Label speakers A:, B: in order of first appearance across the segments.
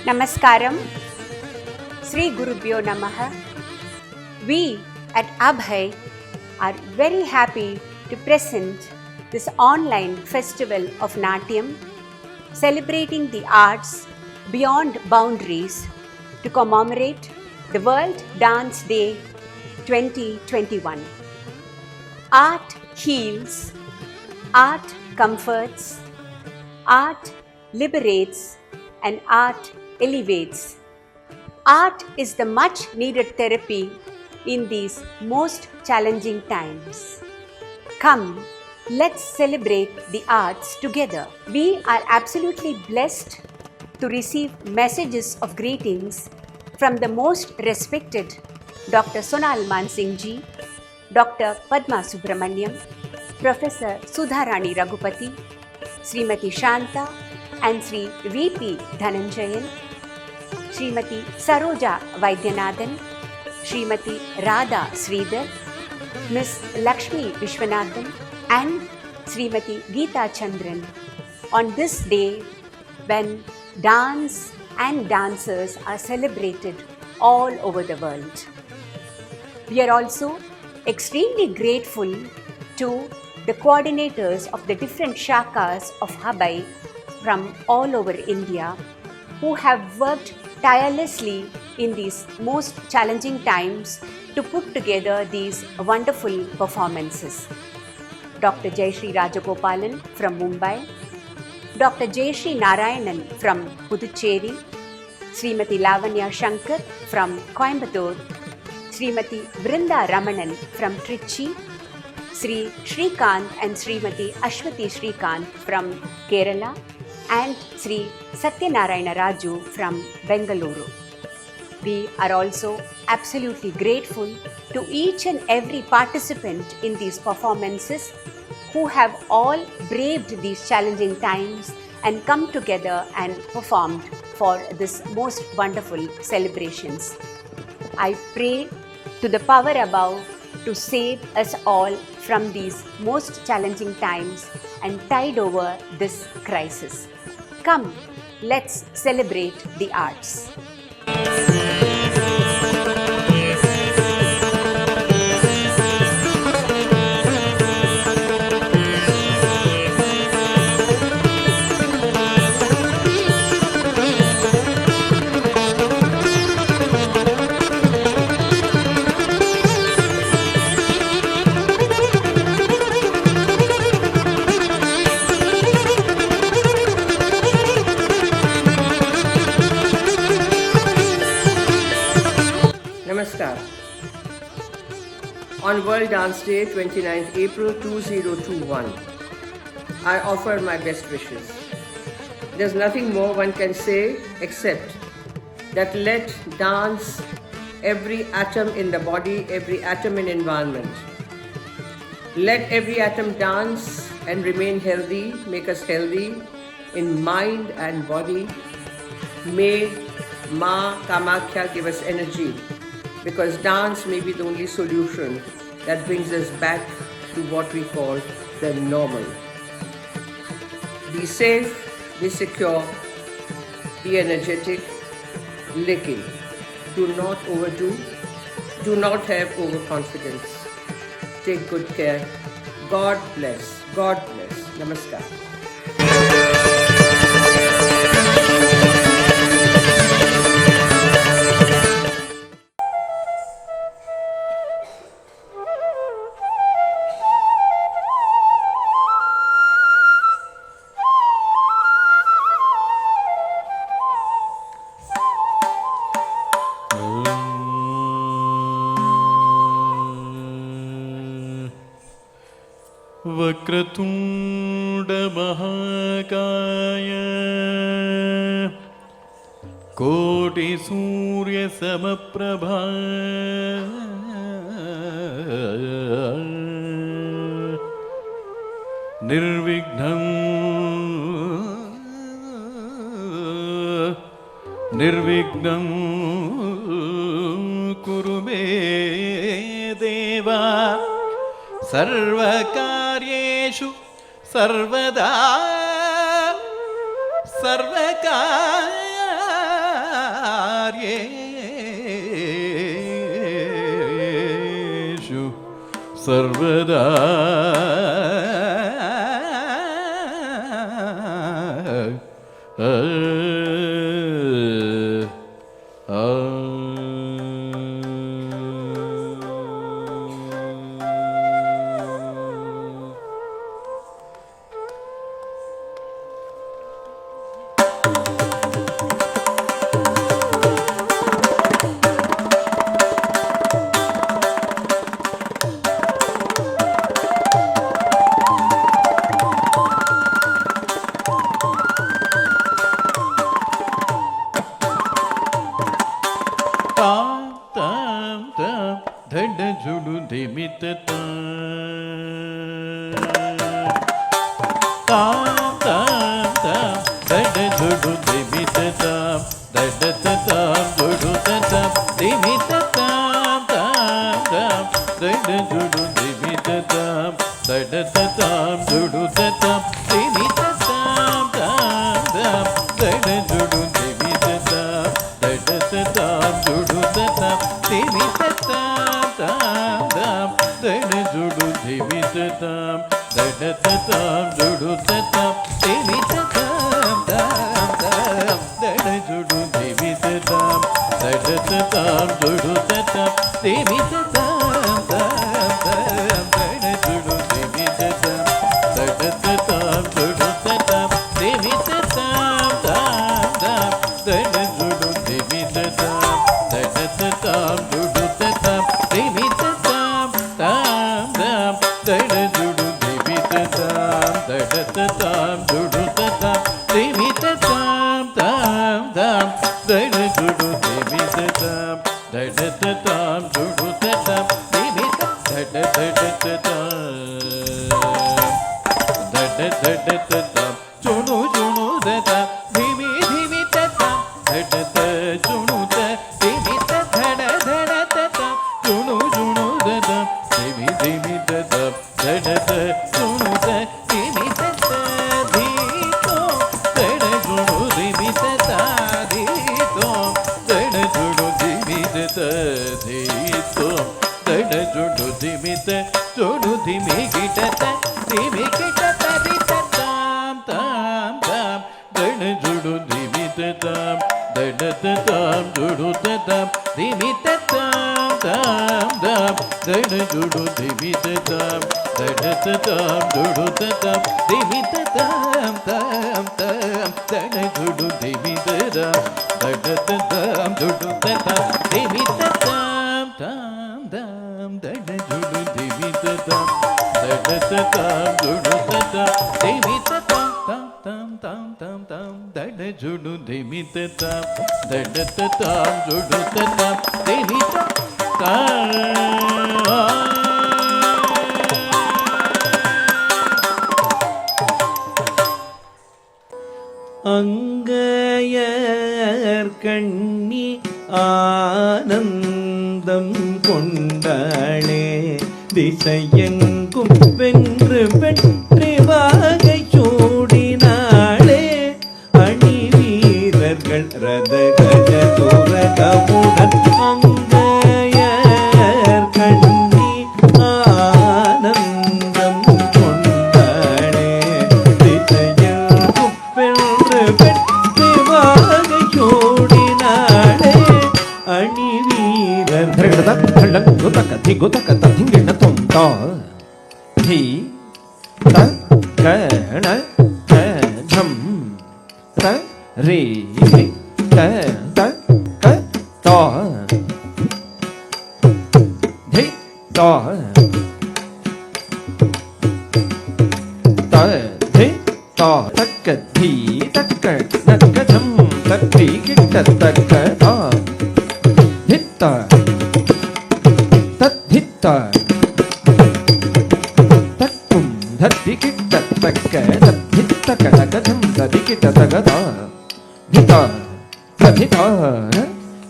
A: Namaskaram, Sri Gurubhyo Namaha. We at Abhay are very happy to present this online festival of Natyam, celebrating the arts beyond boundaries to commemorate the World Dance Day 2021. Art heals, art comforts, art liberates, and art elevates. Art is the much needed therapy in these most challenging times. Come, let's celebrate the arts together. We are absolutely blessed to receive messages of greetings from the most respected Dr. Sonal Mansingh ji, Dr. Padma Subramaniam, Professor Sudharani Raghupati, Srimati Shanta, and Sri V.P. Dhananjayan, Srimati Saroja Vaidyanathan, Srimati Radha Sridhar, Miss Lakshmi Vishwanathan, and Srimati Geeta Chandran on this day when dance and dancers are celebrated all over the world. We are also extremely grateful to the coordinators of the different shakas of Abhay from all over India who have worked tirelessly in these most challenging times to put together these wonderful performances. Dr. Jayashree Rajagopalan from Mumbai, Dr. Jayashree Narayanan from Puducherry, Srimati Lavanya Shankar from Coimbatore, Srimati Vrinda Ramanan from Trichy, Sri Shrikant and Srimati Ashwati Shrikant from Kerala, and Sri Satyanarayana Raju from Bengaluru. We are also absolutely grateful to each and every participant in these performances who have all braved these challenging times and come together and performed for this most wonderful celebrations. I pray to the power above to save us all from these most challenging times and tide over this crisis. Come, let's celebrate the arts.
B: Namaskar. On World Dance Day, 29th April 2021, I offer my best wishes. There's nothing more one can say except that let dance every atom in the body, every atom in environment. Let every atom dance and remain healthy, make us healthy in mind and body. May Ma Kamakhya give us energy, because dance may be the only solution that brings us back to what we call the normal. Be safe, be secure, be energetic, lekin do not overdo, do not have overconfidence. Take good care. God bless. God bless. Namaskar.
C: Vakratunda महाकाय कोटि सूर्य समप्रभा निर्विघ्नं कुरु मे देवा सर्वकार्येषु सर्वदा सर्वकार्येषु कार्येषु सर्वदा जुडु दिमित ताम ताम ताम दड जुडु दिमित ताम दड ताम जुडु ताम दिमित ताम ताम ताम दड जुडु दिमित ताम दड ताम जुडु ताम दिमित ताम ताम ताम दड जुडु दिमित ताम दड ताम जुडु ताम दिमित दड जुडु दिमित ताम दड ताम जुडु ताम दिमित ताम ताम दड जुडु दिमित ताम दड ताम जुडु ताम दिमित ताम ताम दड जुडु दिमित ताम दड ताम जुडु ताम दिमित ताम ताम दड जुडु दिमित ताम दड ताम जुडु ताम दिमित दड जुडु दिमित ताम दड ताम जुडु ताम दिमित ताम ताम दड जुडु दिमित ताम दड ताम जुडु ताम दिमित दड ताम जुडु जुडु ताम दिमि दिमि ताम दड जुडु दिमित धड धड ताम जुडु जुडु ताम दिमि दिमि ताम दड जुडु दिमित धीतो दड जुडु दिमित धीतो दड जुडु दिमित धीतो दड जुडु दिमित जुडु दिमि गिटत दिमि गिटत दित ताम ताम ताम दड जुडु दिमित ताम दड ताम जुडु ताम दिमित ताम ताम ताम दड जुडु दिमित ताम दड ताम जुडु ताम दिमित ताम ताम ताम दड जुडु दिमित ताम दड ताम जुडु ताम दिमित ताम ताम ताम दड जुडु दिमित ताम दड ताम जुडु ताम दिमित ताम ताम ताम ताम ताम दड जुडु दिमित ताम दड ताम जुडु ताम दिमित
D: அங்கையர் கண்ணி ஆனந்தம் கொண்டாளே திசையெங்கும் வென்று வெற்றி வாகை சூடினாளே அணி வீரர்கள் ரத கஜ துரகமுடன் அங்கையர் கண்ணி ஆனந்தம் கொண்டாளே திசையெங்கும் வென்று வெற்றி வாகை சூடினாளே அணி வீரர்கள் குதக்க திங்கிண தொந்தா தி த கண ஜம் த ரே த த க தா தி தா த தி தா தக்க தி தக்க நக்க ஜம் தக்கி கிட்ட தக்க தா தித்த தத்தித்த தக்கும் தத்தி கிட்ட தக்க தத்தித்த கடகதம் ததி கிட்ட தகதா தித்த தத்தித்த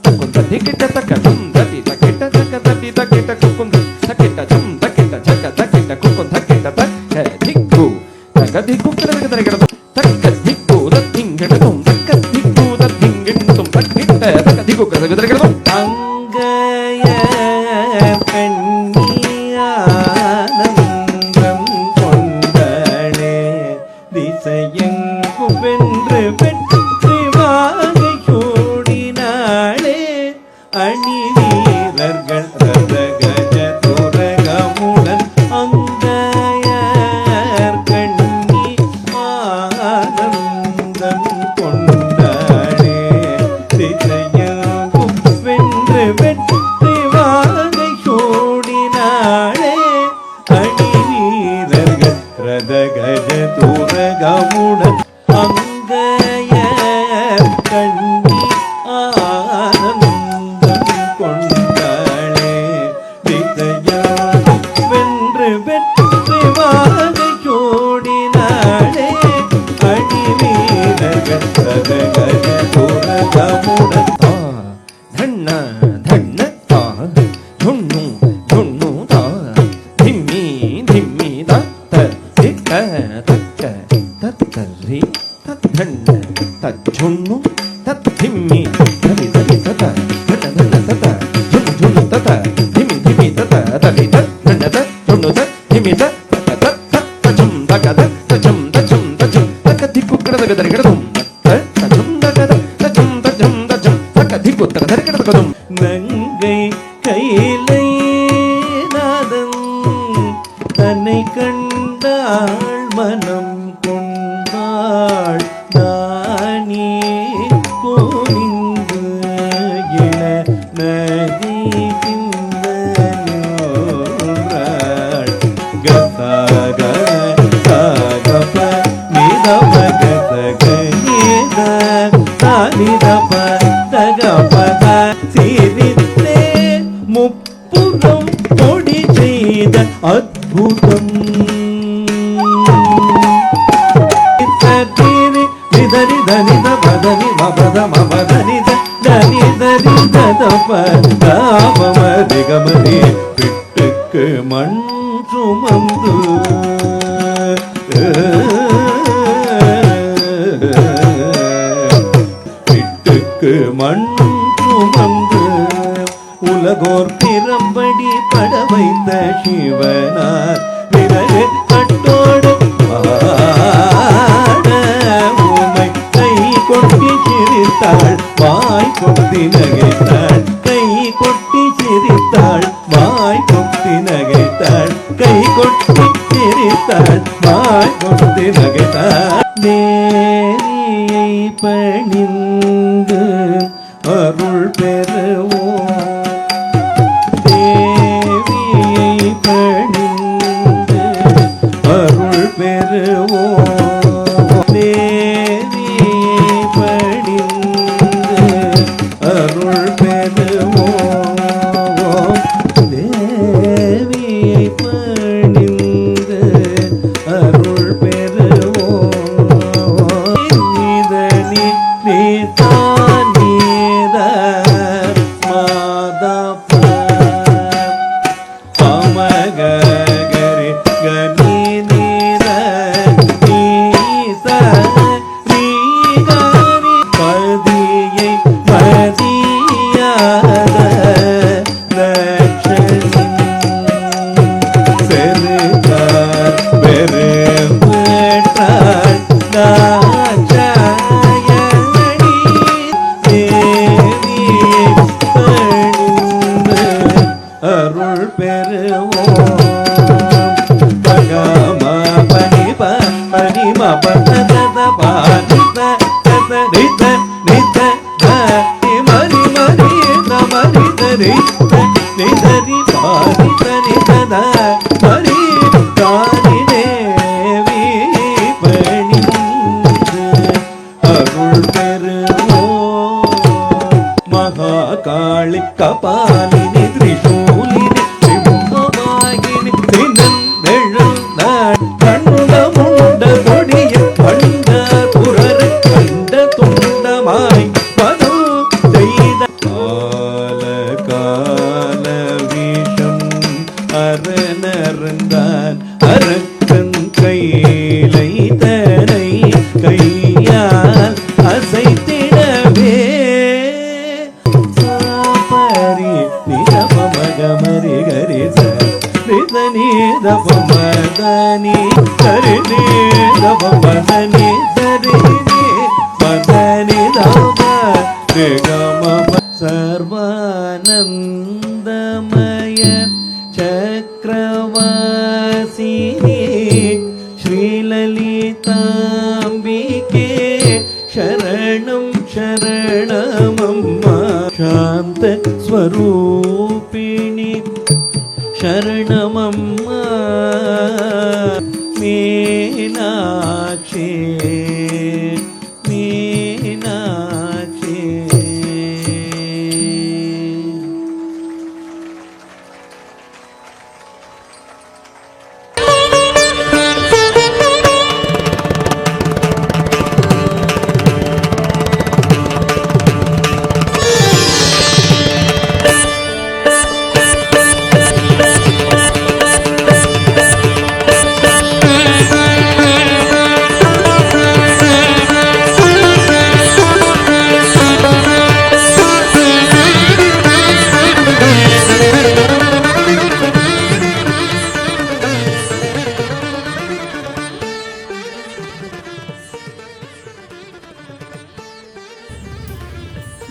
D: தக்கும் தத்தி கிட்ட தக்கதம் ததி தக்கிட்ட தக்க ததி தக்கிட்ட குக்கும் தக்கிட்ட ஜம் தக்கிட்ட ஜக்க தக்கிட்ட குக்கும் தக்கிட்ட தக்க திக்கு தக்க திக்கு கிடக்கு தக்க திக்கு தத்திங்கடும் தக்க திக்கு தத்திங்கடும் தக்கிட்ட தக்க திக்கு திக்கு கதகதகதம்
C: அங்கய கண்ணியானந்தம் கொண்டளே திசையெங்கும் வென்று வெற்றி வாகை சூடினாளே அணி வீரர்கள் ரத கஜ துரகமுடன் அங்கயர் கண்ணி ஆனந்தம் கொண்டாளே திசையெங்கும் வென்று வெற்றி வாகை சூடினாளே அணி வீரர்கள் ரத கஜ துரகமுடன் அங்கயர் கண்ணி ஆனந்தம் கொண்டாளே திசையெங்கும் வென்று வெற்றி வாகை சூடினாளே அணி வீரர்கள் ரத கஜ துரகமுடன்
D: धन्न धन्न ता झुन्नु झुन्नु ता धिम्मी धिम्मी ता तिक्क तक्क तत्कर्री तद्धन्न तज्झुन्नु तद्धिम्मी धरि धरि तत धन धन तत झुन झुन तत धिमि धिमि तत तलि तत् धन्न तत् झुन्नु तत् धिमि तत् तत तत् तझुम तगद तझुम तझुम तझुम तक धिक्कु कडदग दरिगडदुम तझुम तगद तझुम तझुम तझुम तक धिक्कु तग दरिगडदगदुम
C: நங்கை கைலை நாதன் தன்னை கண்டாள் மனம் கொண்டாள் நானே கோவிந்து இள நதி சிந்தனோராள் கசாக சாகப நிதம கசக நீத சானிதப தகபத சிரித்தே முப்புறம் கொடி செய்த அற்புதம் நிதரி தனித பதனி மபத மபதனித தனி தரி ததப தாமமதிகமதி பிட்டுக்கு மண் சுமந்து பிட்டுக்கு மண் சுமந்து உலகோர் பிறம்படி பட வைத்த சிவனார் பிறகு கட்டோடு பாட உமை கை கொட்டி சிரித்தாள் வாய் கொட்டி நகைத்தாள் கை கொட்டி சிரித்தாள் வாய் கொட்டி நகைத்தாள் கை கொட்டி சிரித்தாள் வாய் கொட்டி நகைத்தாள் நேரியை பணிந்து அருள் பெறுவோம் தேவியை பணிந்து அருள் பெறுவோம் தேவியை பணிந்து அருள் பெறுவோம் தேவியை பணிந்து அருள் பெறுவோம் நீதனி நீதான் நீத மாதப்ப பமகரி கனி நீத நீச நீகாரி பதியை பதியாத லட்சணி செருகார் பெருமாள் தாச்சாயணி தேவி பணிந்து அருள் பெறுவோம் பகம பனிப பனிம பதத பானித ததரித நித மரி மரி நமரி தரித நிதரி பானித நிதத மரி காணி தேவி பணிந்து அருள் பெறுவோம் மகாகாளி கபாலினி திரிசூலினி சிம்மவாகினி தினந்தெழுந்தாள் கண்ட முண்ட கொடிய கண்ட புரர கண்ட துண்டமாய் மது செய்த கால கால விஷம் அரணர்ந்தான் அரக்கன் கைலை தனை கையால் அசைத்திடவே
D: सर्वानन्दमय चक्रवासिनी श्रीललिताम्बिके शरणं शरणमम्मा शान्तस्वरूपिणि शरणमम्मा Meenakshi Meenakshi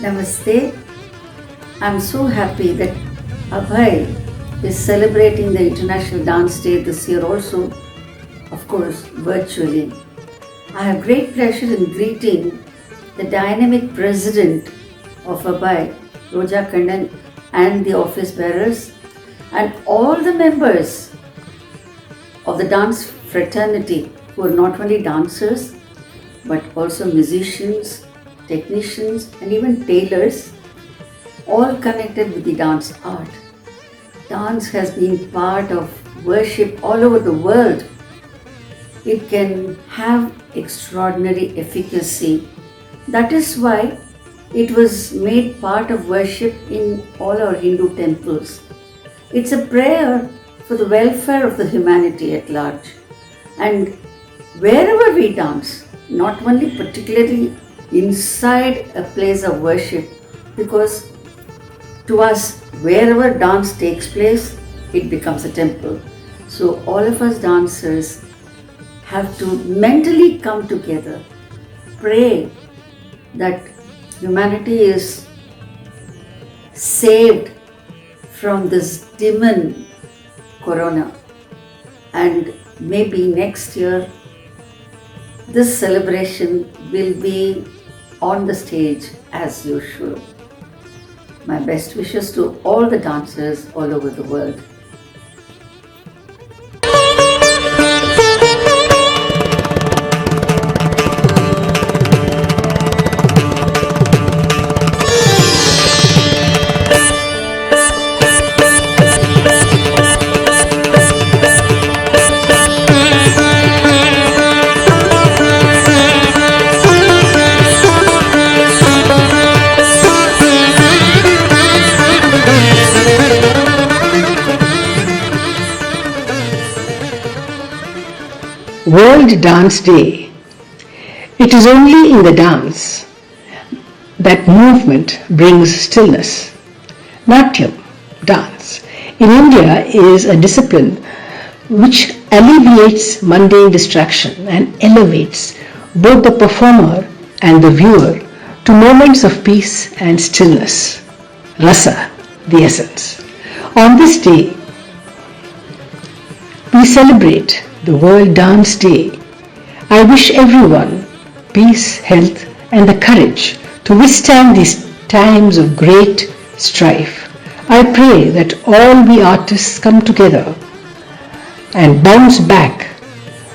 E: Namaste. I'm so happy that Abhay is celebrating the International Dance Day this year also, of course, virtually. I have great pleasure in greeting the dynamic president of Abhay, Roja Kannan, and the office bearers, and all the members of the dance fraternity who are not only dancers but also musicians, technicians, and even tailors, all connected with the dance art. Dance has been part of worship all over the world. It can have extraordinary efficacy. That is why it was made part of worship in all our Hindu temples. It's a prayer for the welfare of the humanity at large. And wherever we dance, not only particularly inside a place of worship, because to us, wherever dance takes place, it becomes a temple. So all of us dancers have to mentally come together, pray that humanity is saved from this demon corona, and maybe next year this celebration will be on the stage as usual. My best wishes to all the dancers all over the world.
F: World Dance Day. It is only in the dance that movement brings stillness. Natyam, dance, in India is a discipline which alleviates mundane distraction and elevates both the performer and the viewer to moments of peace and stillness. Rasa, the essence. On this day, we celebrate the World Dance Day. I wish everyone peace, health, and the courage to withstand these times of great strife. I pray that all we artists come together and bounce back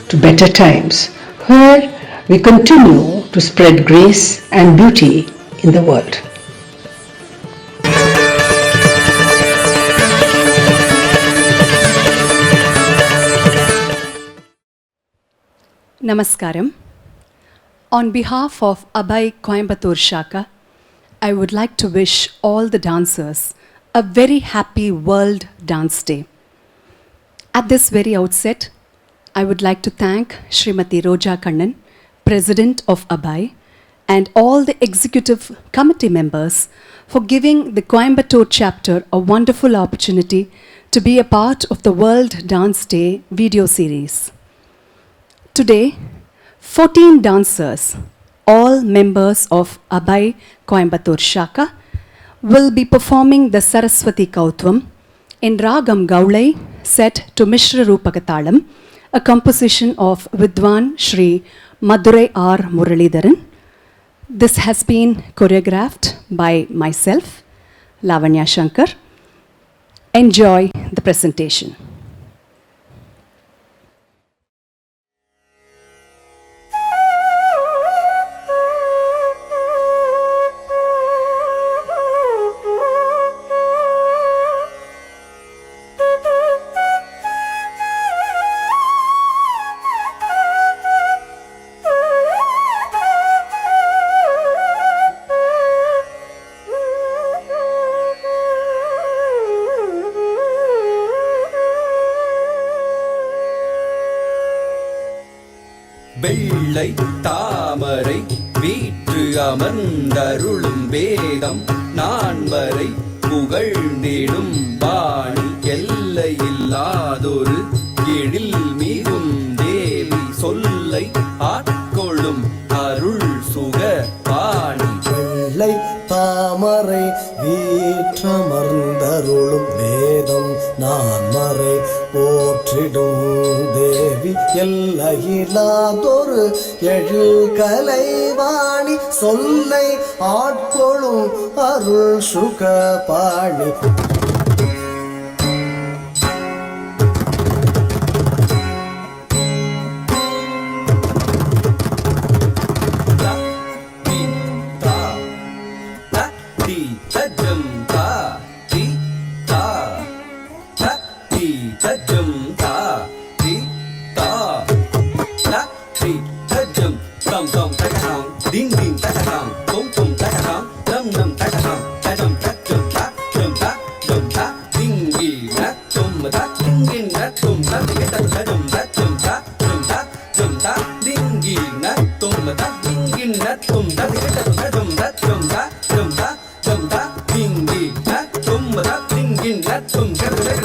F: to better times, where we continue to spread grace and beauty in the world.
G: Namaskaram. On behalf of Abhay Coimbatore Shaka, I would like to wish all the dancers a very happy World Dance Day. At this very outset, I would like to thank Srimati Roja Kannan, President of Abhay, and all the executive committee members for giving the Coimbatore chapter a wonderful opportunity to be a part of the World Dance Day video series. Today, 14 dancers all members of Abhay Coimbatore Shaka will be performing the Saraswati Kautvam in Ragam Gaulai set to Mishra Rupakatalam, a composition of Vidwan Shri Madurai R. Muralidharan. This has been choreographed by myself, Lavanya Shankar. Enjoy the presentation.
H: வெள்ளை தாமரை வீற்று அமர்ந்தருளும் வேதம் நான்மறை புகழ்ந்திடும் பாணி எல்லையில்லாதொரு எழில் மிகும் தேவி சொல்லை ஆட்கொள்ளும் அருள் சுக பாணி.
I: வெள்ளை தாமரை வீற்றமர்ந்தருளும் வேதம் நான்மறை போற்றிடும் தேவி எல்லையில்லாதொரு எழில் கலைவாணி சொல்லை ஆட்கொள்ளும் அருள் சுக பாணி.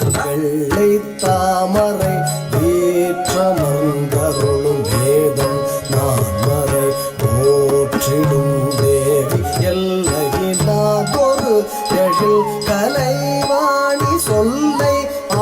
I: வெள்ளை தாமரை வீற்றமர்ந்தருளும் வேதம் நான்மறை போற்றிடும் தேவி எல்லையில்லாதொரு எழில் கலைவாணி சொல்லை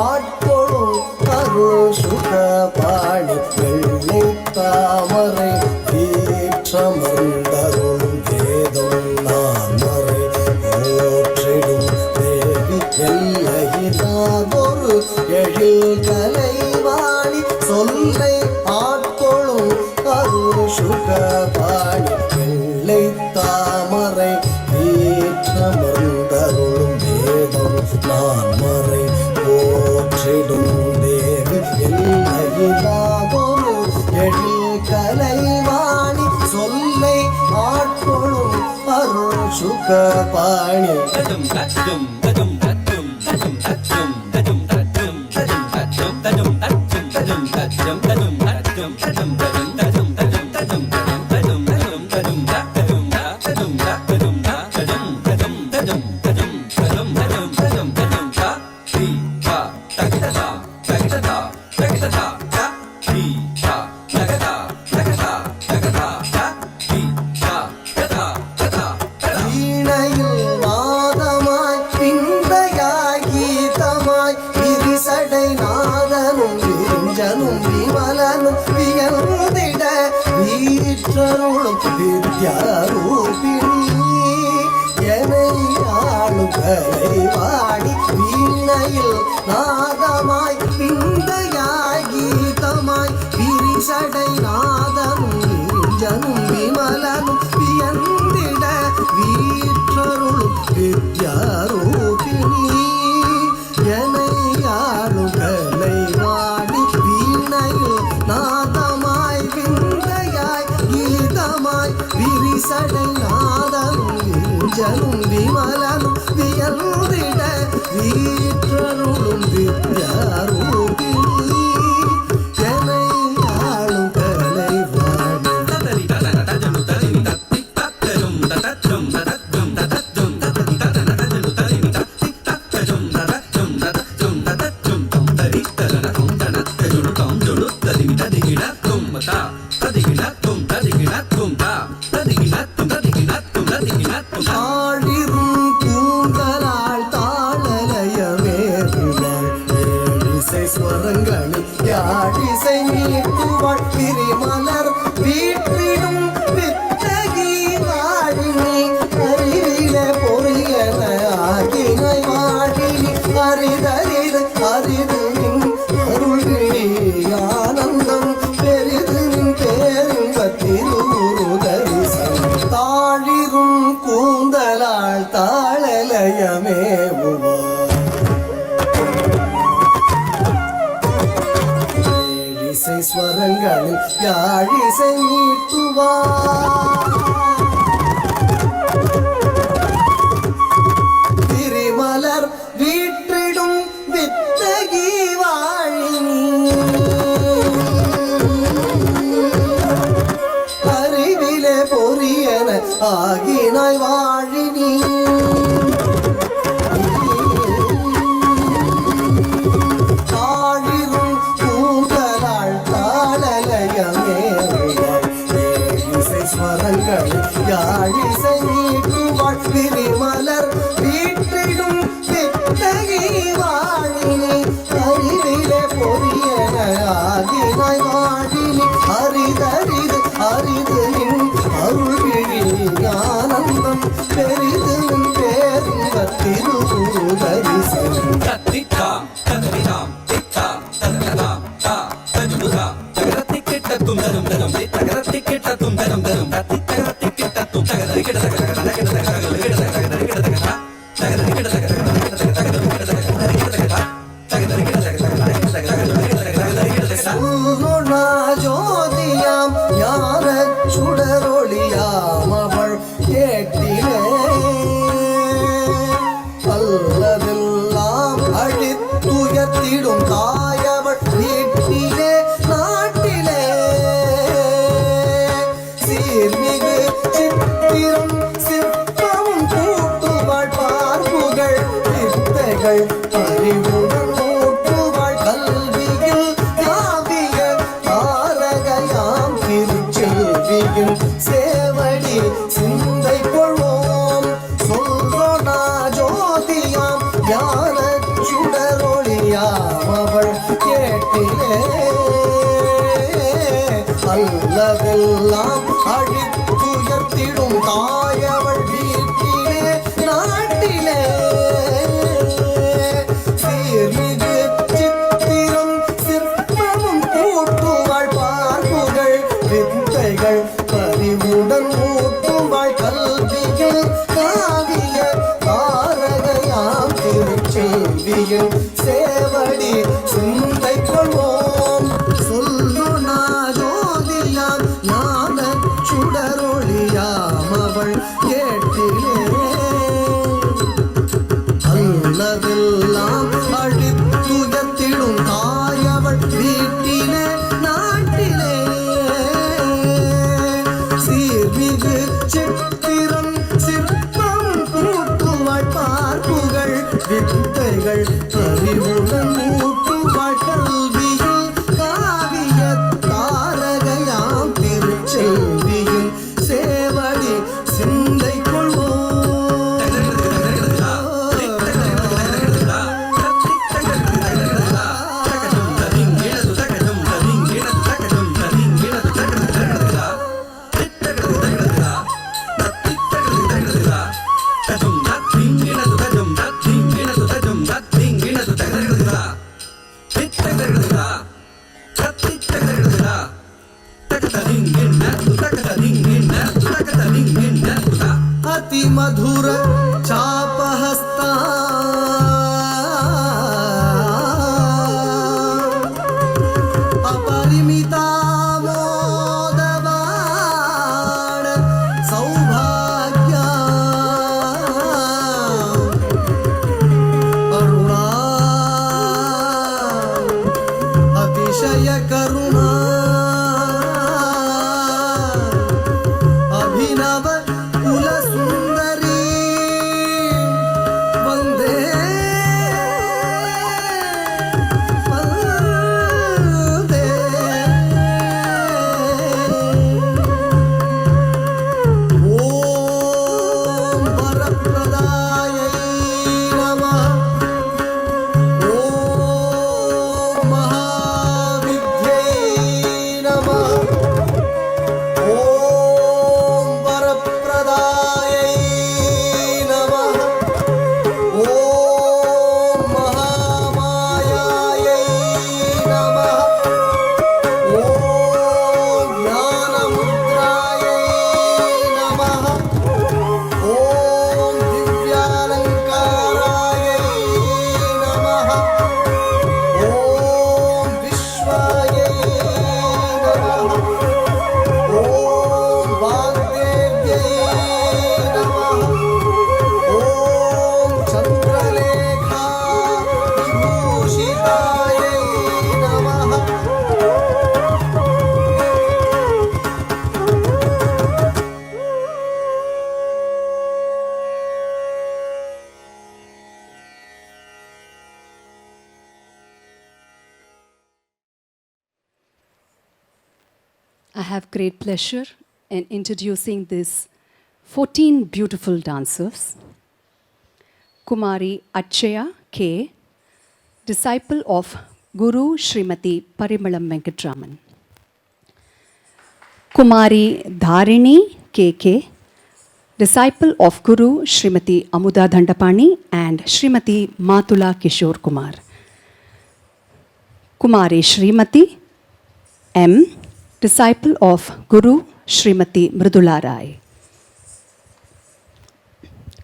I: ஆட்கொள்ளும் அருள் சுக பாணி. வெள்ளை தாமரை வீற்றமர்ந்தருளும் வேதம் நான்மறை போற்றிடும் தேவி எல்லையில்லாதொரு எழில் கலைவாணி சொல்லை ஆட்கொள்ளும் அருள் சுக பாணி. வெள்ளை தாமரை வீற்றமர்ந்தருளும் வேதம் நான்மறை போற்றிடும் தேவி எல்லையில்லாதொரு எழில் கலைவாணி சொல்லை ஆட்கொள்ளும் அருள் சுக பாணி. கலைவாணி வீணையில் நாதமாய் பிந்தையாய் கீதமாய் விரிசடை நாதமும் நெஞ்சனும் விமலனும் வியந்திட வீற்றருளும் வித்யாரூபிணி எனையாளும் கலைவாணி வீணையில் நாதமாய் பிந்தையாய் கீதமாய் விரிசடை நாதமும் நெஞ்சனும் விமலனும் வியந்திட வீற்றருளும் வித்யாரூபிணி எனையாளும் கலைவாணி.
H: ததிகிட தும் தா
I: வீற்றிடும் கூந்தலாள் தாளலயமேவுவார் ஏழிசை ஸ்வரங்களில் யாழிசை மீட்டுவார் திரிமலர் வீற்றிடும் வித்தகி வாழினி அறிவிலே பொரியன ஆகினாய் வாழினி ஆழிரும் கூந்தலாள் தாளலயமேவுவாள் ஏழிசை ஸ்வரங்கள் யாழிசை மீட்டுவாள் திரிமலர் வீற்றிடும் வித்தகி வாழினி அறிவிலே பொரியன ஆகினாய் வாழினி அரிதரிது அரிது நின் அருள்விழி ஆனந்தம் பெரிது நின் பேரின்ப திருவுருதரிசனம்
H: தத்தித்தாம் தகதிதாம் தித்தாம் தகததாம் தா தஜுதாம் தகரத்தி கிட்டத்தும் தரும் தரும் தகரத்தி கிட்டத்தும் தரும் தரும் தத்தி தகரத்தி கிட்டத்தும் தகதரி கிட்ட தகதரி கிட்ட தகதரி கிட்ட தகதரி கிட்ட தகதரி கிட்ட தகதரி
I: பூர்ணா ஜோதியாம் ஞான சுடரொளியாம் அவள் கேட்டிலே அல்லதெல்லாம் அழித்துயர்த்திடும் தாயவள் வீட்டிலே நாட்டிலே சீர்மிகு சித்திரம் சிற்பமும் கூட்டுவாள் பார்ப்புகள் வித்தைகள் அறிவுடன் ஊட்டுவாள் கல்வியில் காவிய தாரகையாம் திருச்செல்வியின் சேவடி சிந்தை கொள்வோம் சொல்றோனா ஜோதியாம் ஞான சுடரொளியாம் அவள் கேட்டிலே அல்லதெல்லாம் அழித்துயர்த்திடும் தாயவள் வீட்டிலே நாட்டிலே சீர்மிகு சித்திரம் சிற்பமும் கூட்டுவாள் பார்ப்புகள் வித்தைகள் பறிவுடன் ஊட்டுவாள் கல்வியில் காவிய தாரகையாம் திருச்செல்வியின் சேவடி சிந்தை கொள்வோம் சொல்லுனா ஜோதியாம் ஞான சுடரொளியாம் அவள் கேட்டிலே அல்லதெல்லாம் அழித்துயர்த்திடும் தாயவள் வீட்டிலே நாட்டிலே சீர்மிகு சித்திரம் சிற்பம் கூட்டுவாள் பார்ப்புகள் வித்தைகள் அறிவுடன் ஊட்டுவாள் கல்வியில் காவிய தாரகையாம் திருச்செல்வியின் சேவடி சிந்தை கொள்வோம் अति मधुर चापहस्ता अपरिमिता मोदवाण सौभाग्या अरुणा अतिशय करुणा अभिनव कुल सुंदरी वंदे वंदे ओम वरप्रदायै नमः ओम महाविद्यै नमः ओम वरप्रदायै नमः ओम महामायायै नमः ओम ज्ञानमुद्रायै नमः
G: I have great pleasure in introducing these 14 beautiful dancers. Kumari Achaya K, disciple of Guru Srimati Parimalam Venkatraman. Kumari Dharini KK, disciple of Guru Srimati Amuda Dandapani and Srimati Matula Kishore Kumar. Kumari Srimati M, disciple of Guru Srimati Mridula Rai.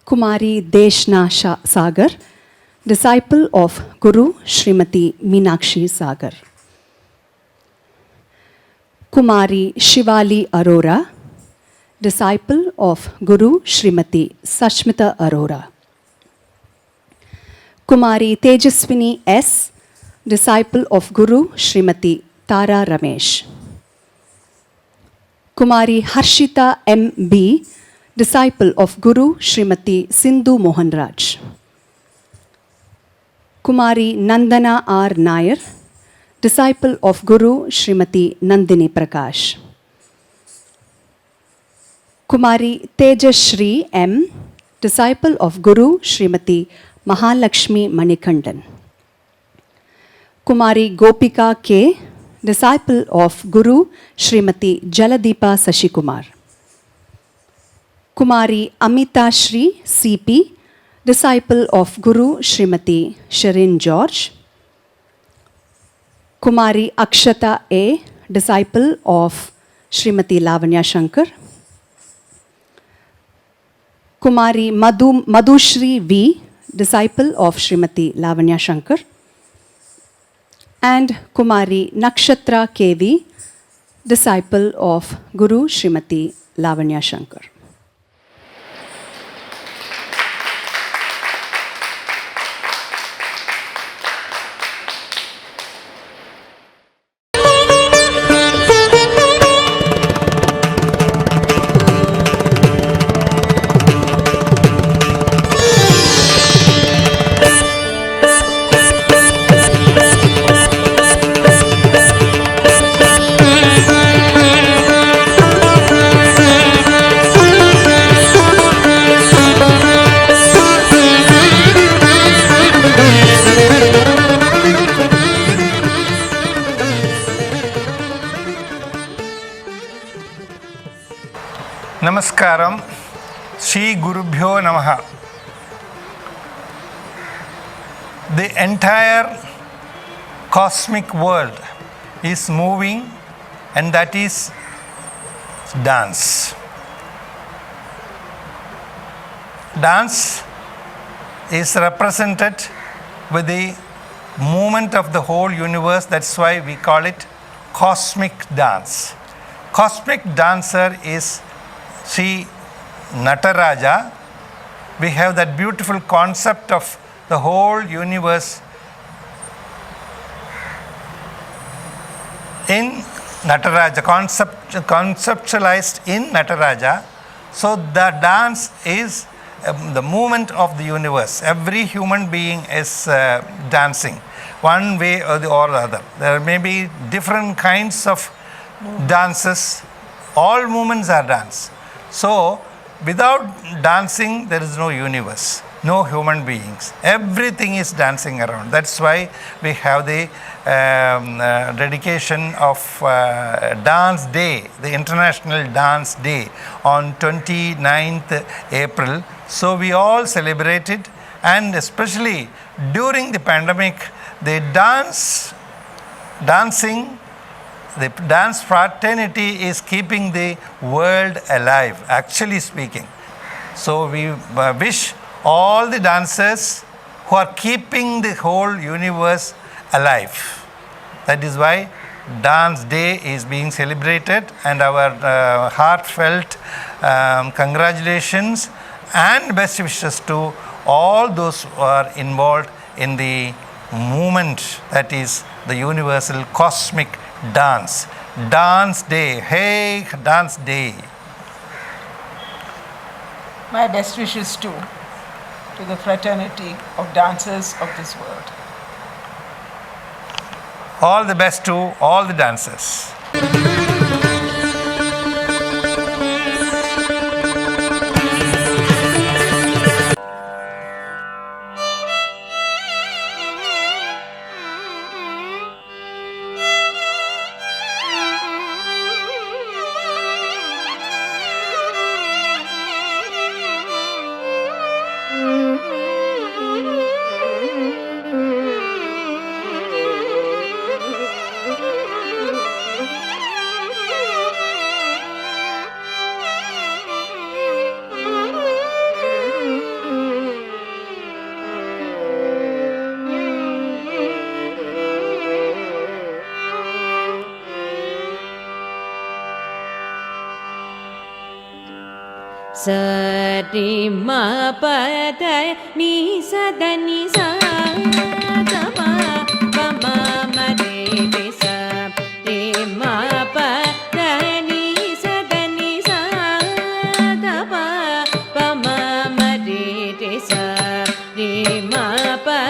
G: Kumari Deshna Sagar, disciple of Guru Srimati Meenakshi Sagar. Kumari Shivali Arora, disciple of Guru Srimati Sashmita Arora. Kumari Tejaswini S, disciple of Guru Srimati Tara Ramesh. Kumari Harshita M.B., disciple of Guru Srimati Sindhu Mohanraj. Kumari Nandana R. Nair, disciple of Guru Srimati Nandini Prakash. Kumari Tejashri M., disciple of Guru Srimati Mahalakshmi Manikandan. Kumari Gopika K., disciple of Guru Srimati Jaladeepa Sashikumar. Kumari Amita Shri CP, disciple of Guru Srimati Sharin George. Kumari Akshata A, disciple of Srimati Lavanya Shankar. Kumari Madhushri V, disciple of Srimati Lavanya Shankar. And Kumari Nakshatra KV, disciple of Guru Srimati Lavanya Shankar.
J: Namaskaram, Shri Gurubhyo Namaha. The entire cosmic world is moving, and that is dance. Dance is represented with the movement of the whole universe. That's why we call it cosmic dance. Cosmic dancer is Sri Nataraja. We have that beautiful concept of the whole universe in Nataraja, conceptualized in Nataraja. So the dance is the movement of the universe. Every human being is dancing one way or the other. There may be different kinds of dances. All movements are dance. So, without dancing, there is no universe, no human beings. Everything is dancing around. That's why we have the dedication of Dance Day, the International Dance Day on 29th April. So, we all celebrate it, and especially during the pandemic, the dancing, the dance fraternity is keeping the world alive, actually speaking. So we wish all the dancers who are keeping the whole universe alive. That is why Dance Day is being celebrated, and our heartfelt congratulations and best wishes to all those who are involved in the movement that is the universal cosmic dance. Dance Day. Hey, Dance Day.
K: My best wishes too to the fraternity of dancers of this world.
J: All the best to all the dancers.
L: ri ma pa da ni sa da ni sa da pa pa ma ma re re sa re ma pa da ni sa da ni sa da pa pa ma ma re re sa re ma pa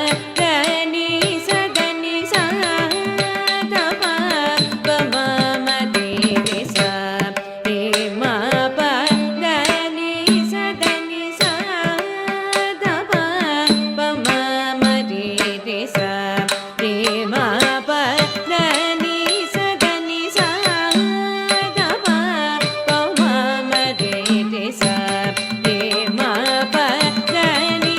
L: da ni sa da ni sa da pa pa ma ma re re sa re ma pa da ni sa da ni sa da pa pa ma ma re re sa re ma pa da ni sa da ni sa da pa pa ma ma re re sa re ma pa da ni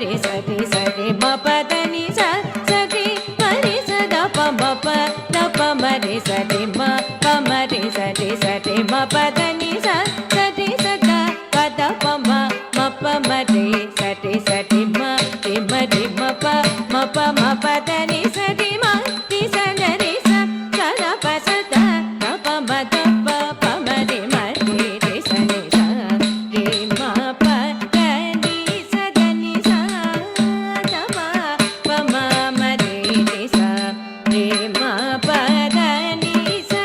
L: re sa re sa re ma pa da ni sa sa re ma re sa da pa ma pa da pa ma re sa re ma pa ma re sa re ma pa da ni sa re sa da pa da pa ma pa ma re sa re ma pa da ni sa re ma sa re sa da pa sa da pa ma da pa ma re re sa re ma pa da ni sa da ma pa ma re sa re ma pa da ni sa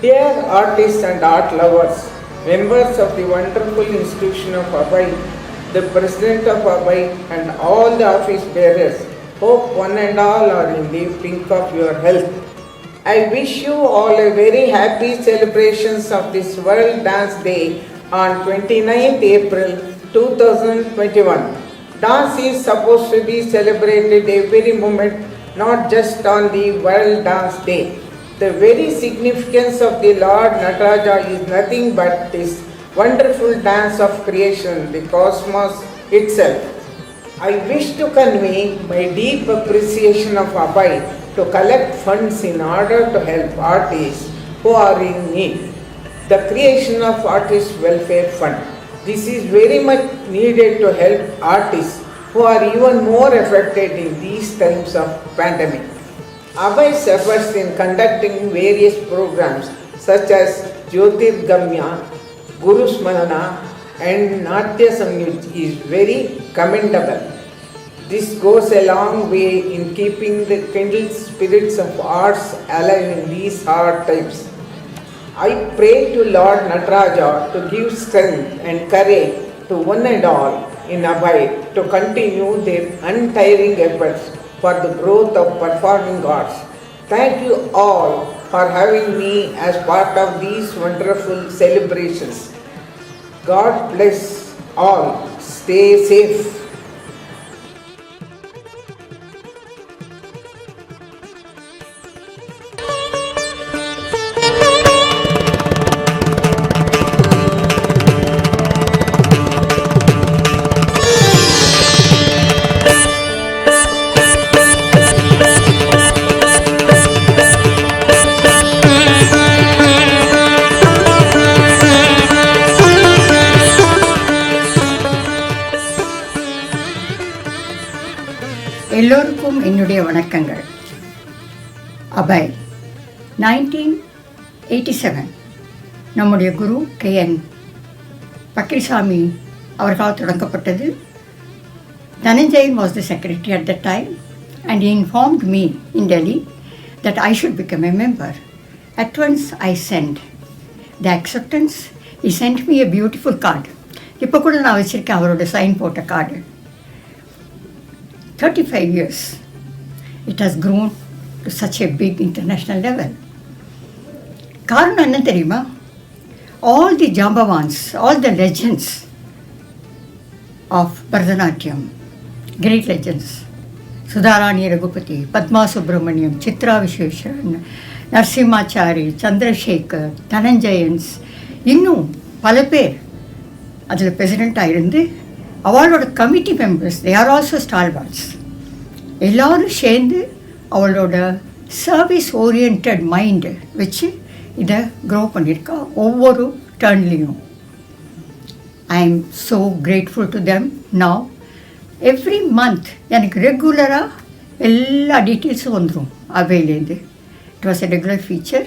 K: Dear artists and art lovers, members of the wonderful institution of Abhay, the president of Abhay and all the office bearers, hope one and all are in the pink of your health. I wish you all a very happy celebrations of this World Dance Day on 29th April 2021. Dance is supposed to be celebrated every moment, not just on the World Dance Day. The very significance of the Lord Nataraja is nothing but this wonderful dance of creation, the cosmos itself. I wish to convey my deep appreciation of Abhay to collect funds in order to help artists who are in need. The creation of Artist Welfare Fund. This is very much needed to help artists who are even more affected in these times of pandemic. Abhay's efforts in conducting various programs such as Jyotirgamya, Guru Smarana and Natya Samyuj is very commendable. This goes a long way in keeping the kindled spirits of arts alive in these hard times. I pray to Lord Nataraja to give strength and courage to one and all in Abhay to continue their untiring efforts for the growth of performing arts. Thank you all for having me as part of these wonderful celebrations. God bless all. Stay safe.
M: எல்லோருக்கும் என்னுடைய வணக்கங்கள். அபய் 1987 நம்முடைய குரு KN Pakkirisamy அவர்களால் தொடங்கப்பட்டது. Dhananjayan was the secretary at that time and he informed me in Delhi that I should become a member. At once I sent the acceptance. He sent me a beautiful card. இப்போ கூட நான் வச்சிருக்கேன் அவரோட sign போட்ட card. 35 years, it has grown to such a big international level. காரணம் என்ன தெரியுமா? All the Jambavans, all the legends of Bharatanatyam, great legends, Sudharani Raghupati, Padma Subramaniam, Chitra Vishweshwaran, Narsimachari, Chandrasekhar, Dhananjayans, இன்னும் பல பேர் அதில் பிரசிடெண்ட்டாக இருந்து அவளோட committee members they are also stalwarts. எல்லோரும் சேர்ந்து அவளோட சர்வீஸ் ஓரியன்ட் மைண்டு வச்சு இதை க்ரோ பண்ணியிருக்கா ஒவ்வொரு டர்ன்லேயும். I am so grateful to them. Now every month எனக்கு ரெகுலராக எல்லா டீட்டெயில்ஸும் வந்துடும் அவையிலேருந்து. It was a regular feature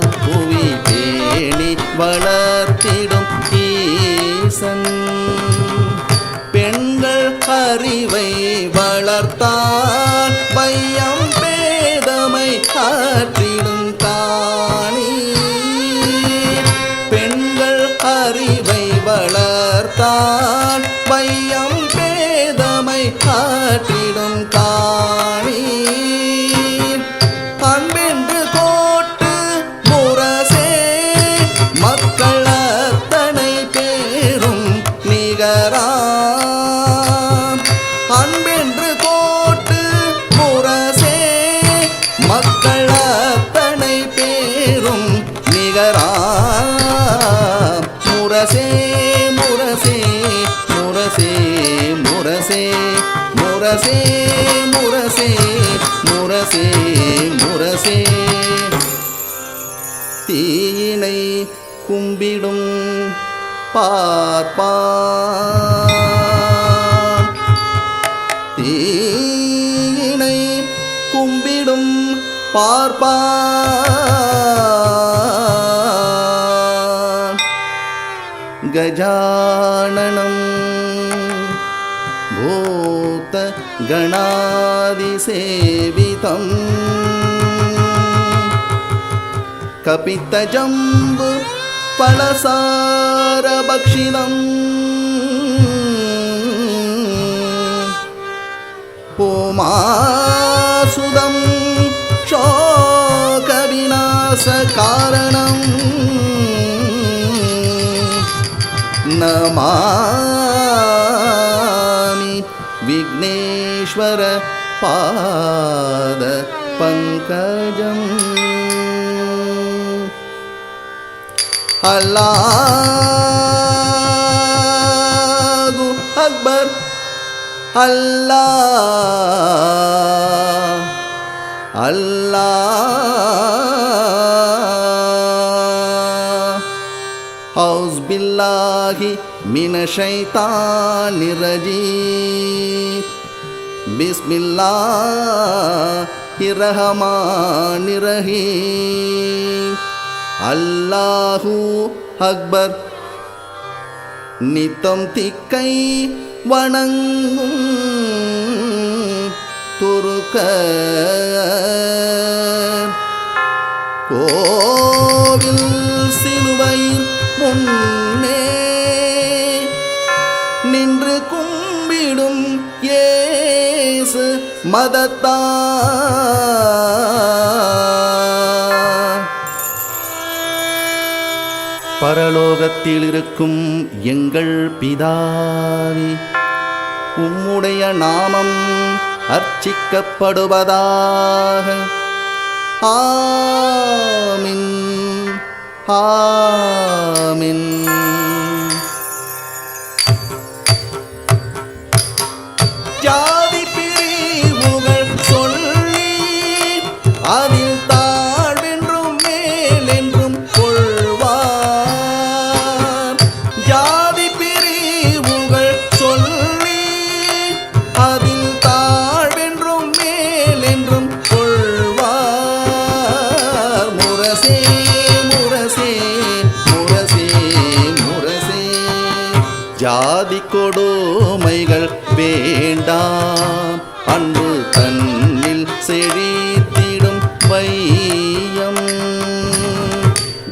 I: தீயினை கும்பிடும் பார்ப்பான் தீயினை கும்பிடும் பார்ப்பான் கஜானனம் பூத கணாதிசேவிதம் கபித்தஜம்பு பலசாரபக்ஷிதம் ஓமாசுதம் शोकविनाशकारणं नमामि विघ्नेश्वर पाद पंकजम् अल्लाहु अकबर अल्लाह अल्लाह औज़ बिल्लाहि मिनश शैतानिर रजीम बिस्मिल्लाहिर रहमानिर रहीम अल्लाहु अकबर நித்தம் திக்கை வணங்கும் துருக்கர் கோவில் சிலுவையில் முன்னே நின்று கும்பிடும் இயேசு மதத்தார் பரலோகத்தில் இருக்கும் எங்கள் பிதாவே உம்முடைய நாமம் அர்ச்சிக்கப்படுவதாக ஆமின் ஆமின் ஜாதி பிரிவுகள் சொல்லி அதில் தாழ்வென்றும் மேலென்றும் கொள்வார் ஜாதி பிரிவுகள் சொல்லி அதில் தாழ்வென்றும் மேலென்றும் கொள்வார் முரசே முரசே முரசே முரசே ஜாதி கொடுமைகள் வேண்டாம் அன்பு தன்னில் செழித்திடும் வையம்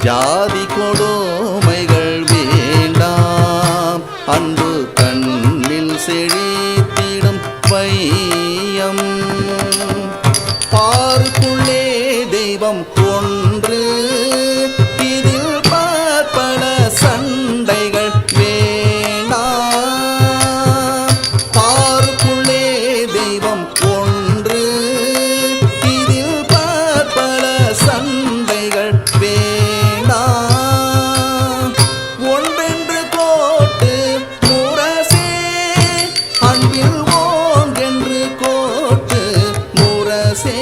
I: ஜாதி கொடுமைகள் வேண்டாம் அன்பு தன்னில் செழித்திடும் வையம் பார்க்குள்ளே தெய்வம் ஒன்று இதில் பார்ப்பன சண்டைகள் வேண்டாம் பார்க்குள்ளே தெய்வம் ஒன்று இதில் பார்ப்பன சண்டைகள் வேண்டாம் ஒன்றென்று கோட்டு முரசே அன்பில் ஓங்கென்று கோட்டு முரசே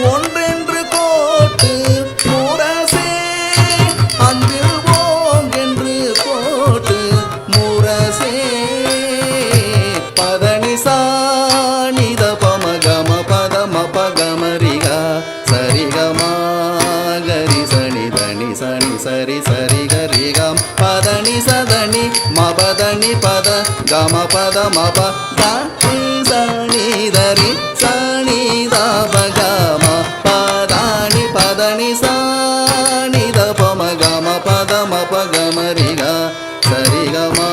I: ஒன்றென்று கோட்டு முரசே அன்பில் ஓங்கென்று கோட்டு முரசே பதனி சாணித பமகம பதம பகமரிகா சரிகமா கரி சனி தனி சனி சரி சரி கரிகம் பதனி சதனி மபதனி பத கம பத மப தனி சனி தரி சனி தப கம பதானி பதனி சாணி தபம கம பத மப கமரிகா சரிகமா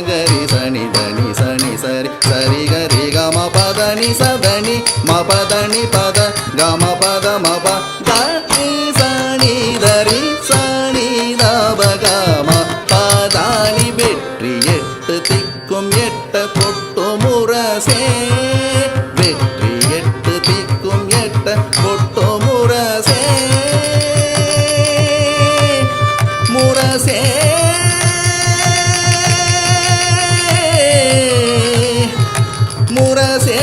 I: கரி சனி தனி சனி சரி சரி கரி கம பதனி சதனி மபதனி பத கம பத மப தனி சனி தரி சனி தப கம பதானி வெற்றி எட்டு திக்கும் எட்ட கொட்டு முரசே வெற்றி எட்டு திக்கும் எட்ட கொட்டு முரசே முரசே முரசே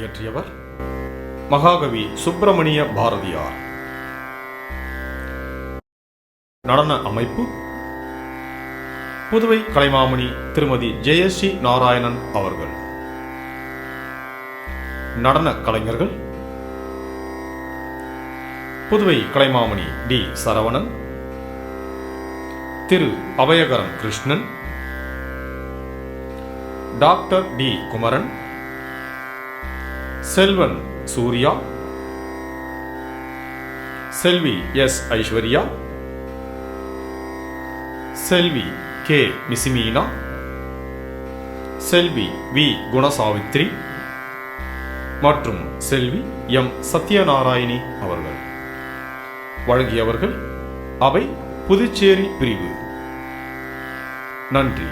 N: இயற்றியவர் மகாகவி சுப்பிரமணிய பாரதியார். நடன அமைப்பு புதுவை கலைமாமணி திருமதி ஜெயஸ்ரீ நாராயணன் அவர்கள். நடன கலைஞர்கள் Puduvai Kalaimamani T Saravanan, Thiru Abhayakaran Krishnan, doctor T Kumaran, Selvan Surya, Selvi S Aishwarya, Selvi K Misimeena, Selvi V Gunasavithri மற்றும் செல்வி எம் சத்யநாராயணி அவர்கள். வழங்கியவர்கள் அவை புதுச்சேரி பிரிவு. நன்றி.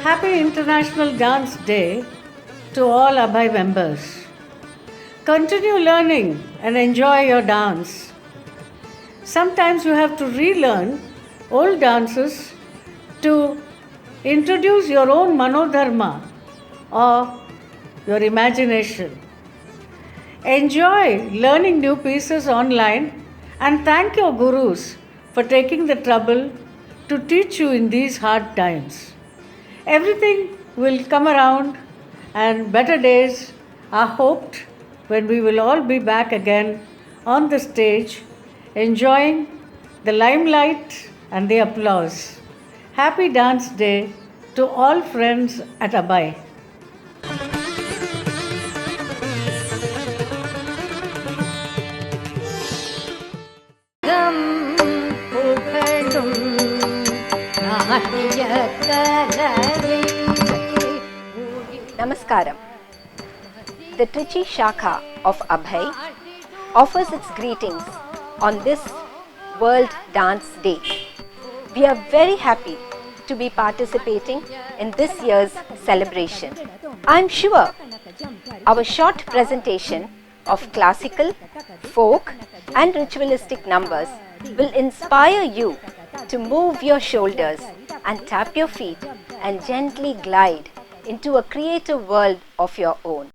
O: Happy International Dance Day to all Abhay members. Continue learning and enjoy your dance. Sometimes you have to relearn old dances to introduce your own manodharma or your imagination. Enjoy learning new pieces online and thank your gurus for taking the trouble to teach you in these hard times. Everything will come around and better days are hoped when we will all be back again on the stage enjoying the limelight and the applause. Happy Dance Day to all friends at Abhay.
P: Namaskaram. The Trichy Shakha of Abhay offers its greetings on this World Dance Day. We are very happy to be participating in this year's celebration. I am sure our short presentation of classical, folk and ritualistic numbers will inspire you to move your shoulders and tap your feet and gently glide into a creative world of your own.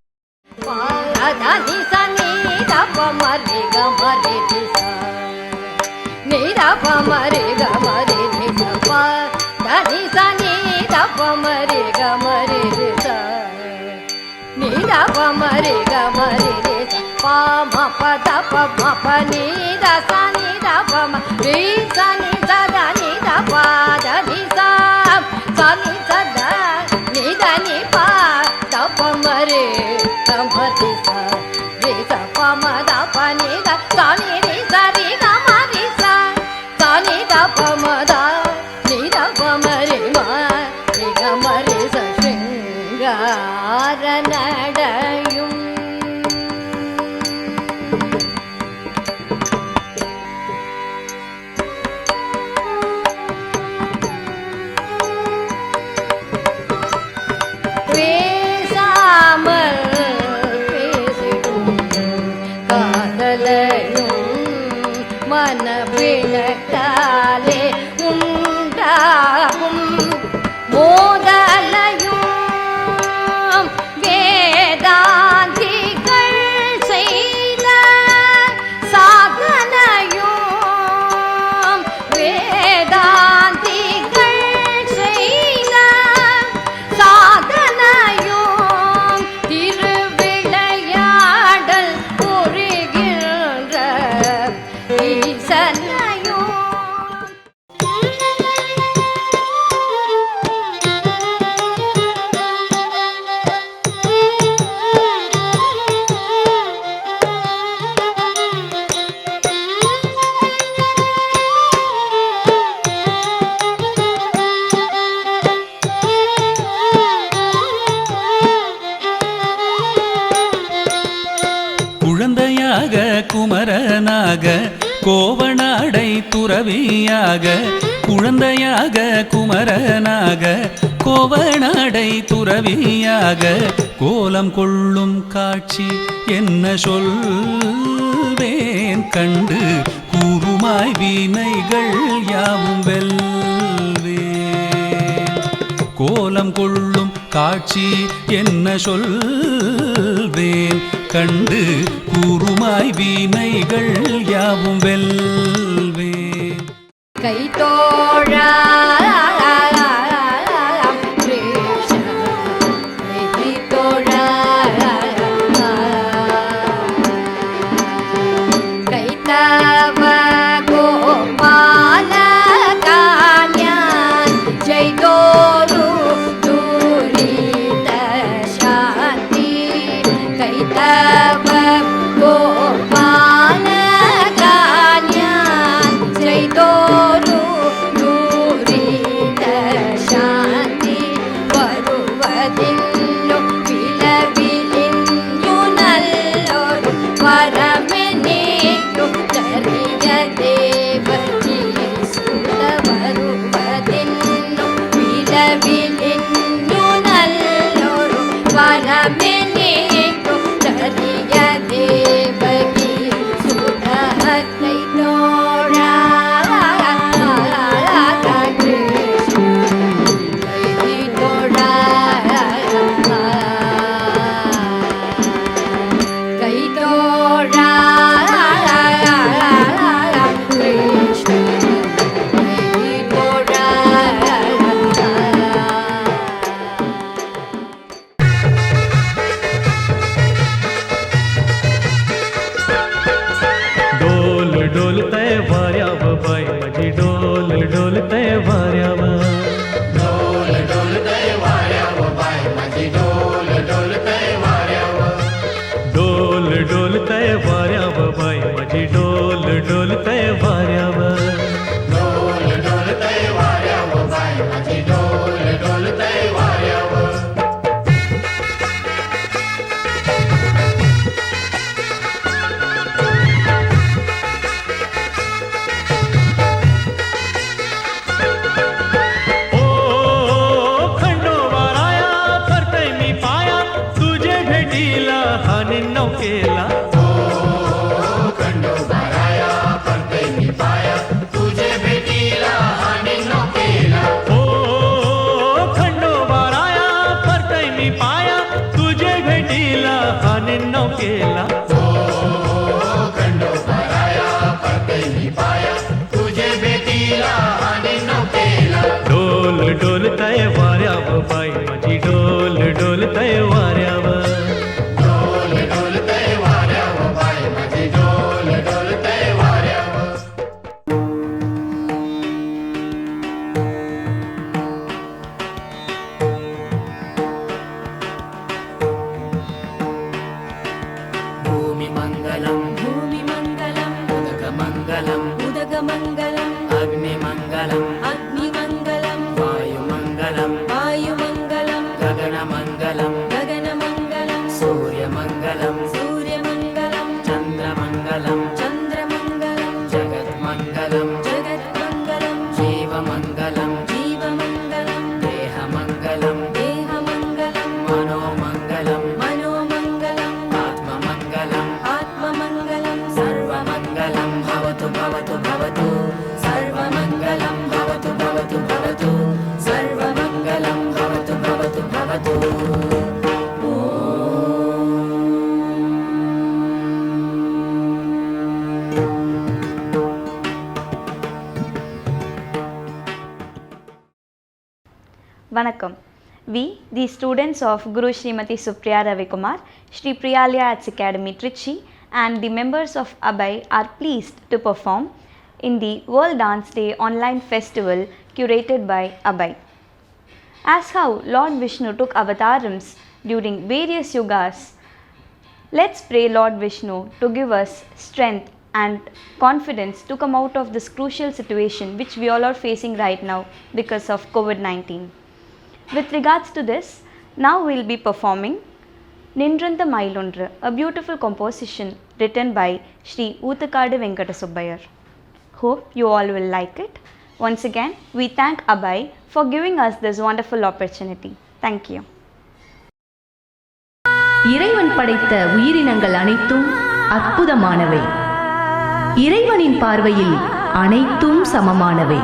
L: மோதலையும் வே
H: குமரனாக கோவணாடை துறவியாக குழந்தையாக குமரனாக கோவணாடை துறவியாக கோலம் கொள்ளும் காட்சி என்ன சொல்வேன் கண்டு கூறுமாய் வினைகள் யாவும் வெல்வேன் கோலம் கொள்ளும் காட்சி என்ன சொல்வேன் கண்டு கூறுமாய் வினைகள் யாவும் வெல்வேன்
L: கைதோழா
Q: Vanakkam. We, the students of Guru Srimati Supriya Ravikumar, Sri Priyalaya Arts Academy, Trichy, and the members of Abhay are pleased to perform in the World Dance Day online festival curated by Abhay. As how Lord Vishnu took avatars during various yugas, let's pray Lord Vishnu to give us strength and confidence to come out of this crucial situation which we all are facing right now because of COVID-19. With regards to this, now we will be performing Nindrantha Mailondru, a beautiful composition written by Sri Oothakadu Venkata Subbayar. Hope you all will like it. Once again, we thank Abhay for giving us this wonderful opportunity. Thank you.
R: இறைவன் படைத்த உயிரினங்கள் அனைத்தும் அற்புதமானவை. இறைவனின் பார்வையில் அனைத்தும் சமமானவை.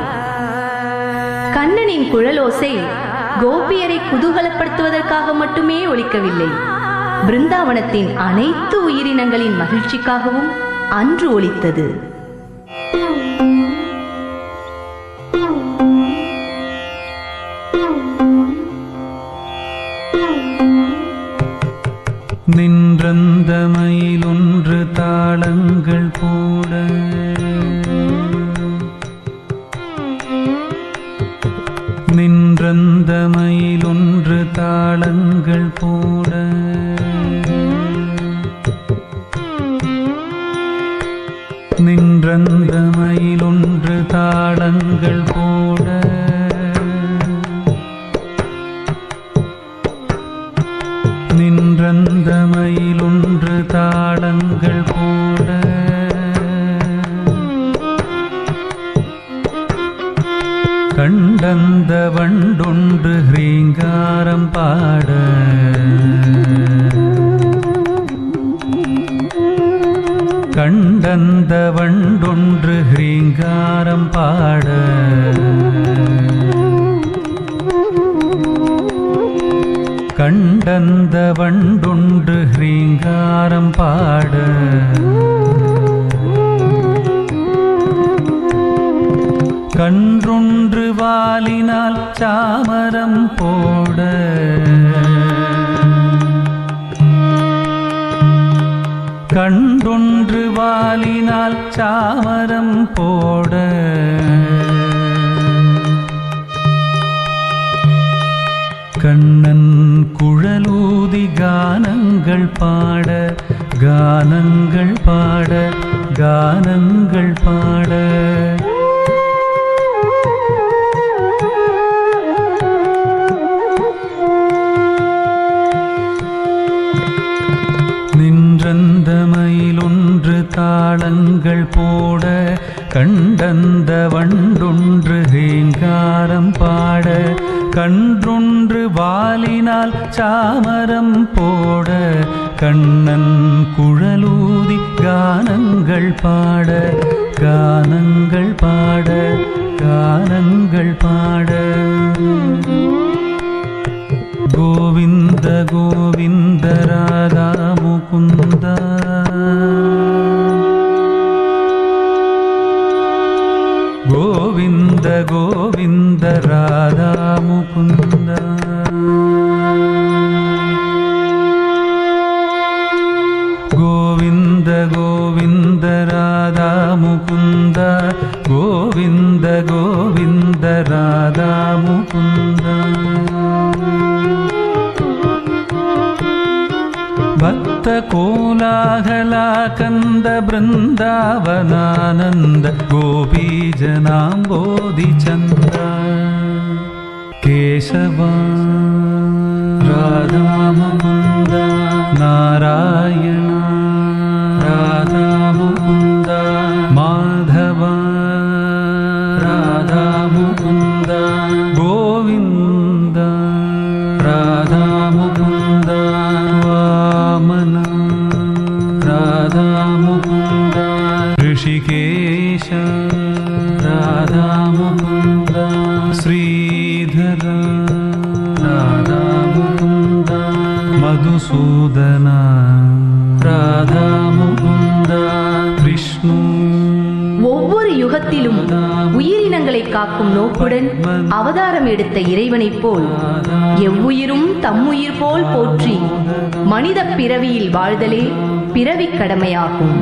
R: கண்ணனின் குழலோசை கோபியரை குதூகலப்படுத்துவதற்காக மட்டுமே ஒலிக்கவில்லை. பிருந்தாவனத்தின் அனைத்து உயிரினங்களின் மகிழ்ச்சிக்காகவும் அன்று ஒலித்தது.
C: நின்றந்த மயிலொன்று தாளங்கள் போட நின்றந்த மயிலொன்று தாளங்கள் போட நின்றந்த மயிலொன்று தாளங்கள் போட நின்றந்த மயிலொன்று தாளங்கள் போட கண்டந்த வண்டொன்று ஹ்ரீங்காரம் பாட கண்டந்த வண்டொன்று ஹ்ரீங்காரம் பாட கண்டந்த வண்டொன்று ஹ்ரீங்காரம் பாட கன்றொன்று வாலினால் சாமரம் போட கன்றொன்று வாலினால் சாமரம் போட கண்ணன் குழலூதி கானங்கள் பாட கானங்கள் பாட கானங்கள் பாட நின்றந்த மயிலொன்று தாளங்கள் போட கண்டந்த வண்டொன்று ஹேங்காரம் பாட கன்றொன்று வாலினால் சாமரம் போட கண்ணன் குழலூதி கானங்கள் பாட கானங்கள் பாட கானங்கள் பாட கோவிந்த கோவிந்த ராதா முகுந்த கோவிந்த கோவிந்த ராதா முகுந்த கோவிந்த கோவிந்த ராதா முகுந்த கோவிந்த கோவிந்த ராதா முகுந்த ಭಕ್ತ ಕೋಲಾಹಲ ಕಂದ ಬೃಂದಾವನಾನಂದ ಗೋಪೀ ಜನಾಂಬೋಧಿ ಚಂದ ಕೇಶವ ರಾಧಾ ಮುಕುಂದ ನಾರಾಯಣ ರಾಧಾ ಮುಕುಂದ ಮಾಧವ ರಾಧಾ ಮುಕುಂದ ಗೋವಿಂದ ರಾಧಾ ಮುಕುಂದ ವಾಮನ ರಾಧಾ ಮುಕುಂದ ಋಷಿಕೇಶ ರಾಧಾ ಮುಕುಂದ ಶ್ರೀಧರ ರಾಧಾ ಮುಕುಂದ ಮಧುಸೂದನ ರಾಧಾ முகுந்த விஷ்ணு.
R: ஒவ்வொரு யுகத்திலும் உயிரினங்களை காக்கும் நோக்குடன் அவதாரம் எடுத்த இறைவனைப் போல் எவ்வுயிரும் தம்முயிர் போல் போற்றி மனித பிறவியில் வாழ்தலே பிறவிக் கடமையாகும்.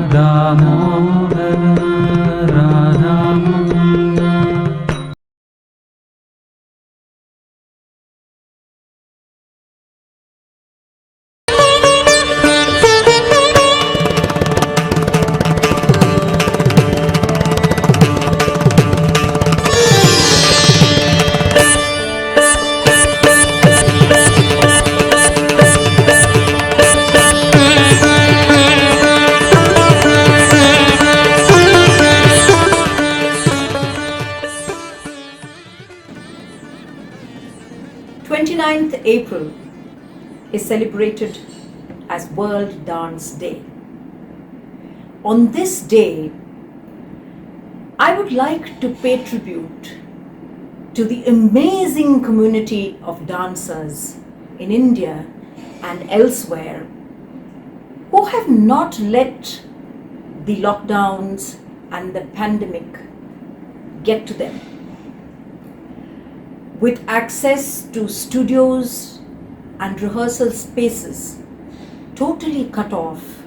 S: April is celebrated as World Dance Day. On this day, I would like to pay tribute to the amazing community of dancers in India and elsewhere who have not let the lockdowns and the pandemic get to them. With access to studios and rehearsal spaces totally cut off,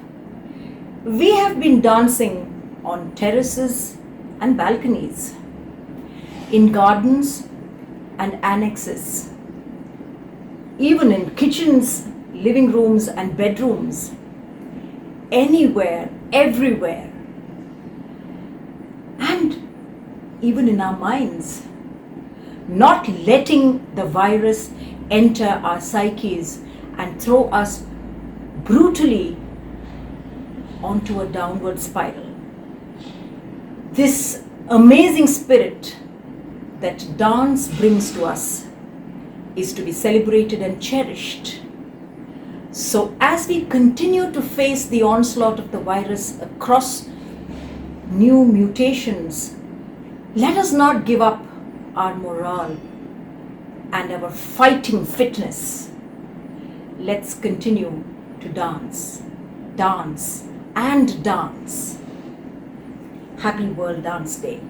S: we have been dancing on terraces and balconies, in gardens and annexes, even in kitchens, living rooms and bedrooms, anywhere, everywhere, and even in our minds, not letting the virus enter our psyches and throw us brutally onto a downward spiral. This amazing spirit that dance brings to us is to be celebrated and cherished. So as we continue to face the onslaught of the virus across new mutations, let us not give up our morale and our fighting fitness. Let's continue to dance, dance and dance. Happy World Dance Day.